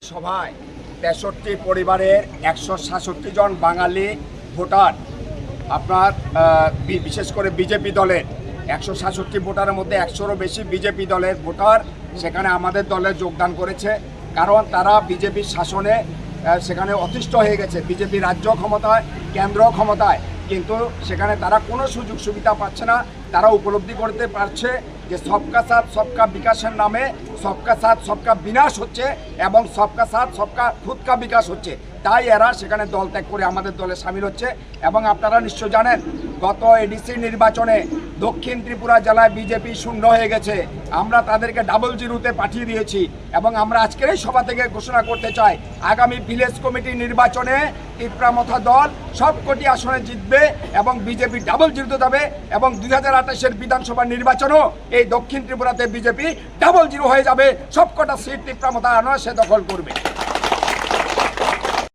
সভায় ৬৩ পরিবারের ১৬৭ জন বাঙালি ভোটার আপনার বিশেষ করে বিজেপি দলের ১৬৭ ভোটারের মধ্যে ১০০রও বেশি বিজেপি দলের ভোটার সেখানে আমাদের দলে যোগদান করেছে। কারণ তারা বিজেপির শাসনে সেখানে অতিষ্ঠ হয়ে গেছে। বিজেপি রাজ্য ক্ষমতায়, কেন্দ্র ক্ষমতায়, কিন্তু সেখানে তারা কোনো সুযোগ সুবিধা পাচ্ছে না। তারা উপলব্ধি করতে পারছে যে সবকা সাথ সবকা বিকাশের নামে সবকা সাথ সবকা বিনাশ হচ্ছে এবং সবকা সাথ সবকা খুদ কা বিকাশ হচ্ছে। তাই এরা সেখানে দল ত্যাগ করে আমাদের দলে সামিল হচ্ছে। এবং আপনারা নিশ্চয় জানেন গত এডিসি নির্বাচনে দক্ষিণ ত্রিপুরা জেলায় বিজেপি শূন্য হয়ে গেছে। আমরা তাদেরকে 00-তে পাঠিয়ে দিয়েছি এবং আমরা আজকের এই সভা থেকে ঘোষণা করতে চাই আগামী ভিলেজ কমিটি নির্বাচনে টিপ্রামথা দল সবকটি আসনে জিতবে এবং বিজেপি 00 যাবে এবং 2028-এর বিধানসভা নির্বাচনও এই দক্ষিণ ত্রিপুরাতে বিজেপি 00 হয়ে যাবে। সবকটা সিট টিপ্রামথা আনা সে দখল করবে।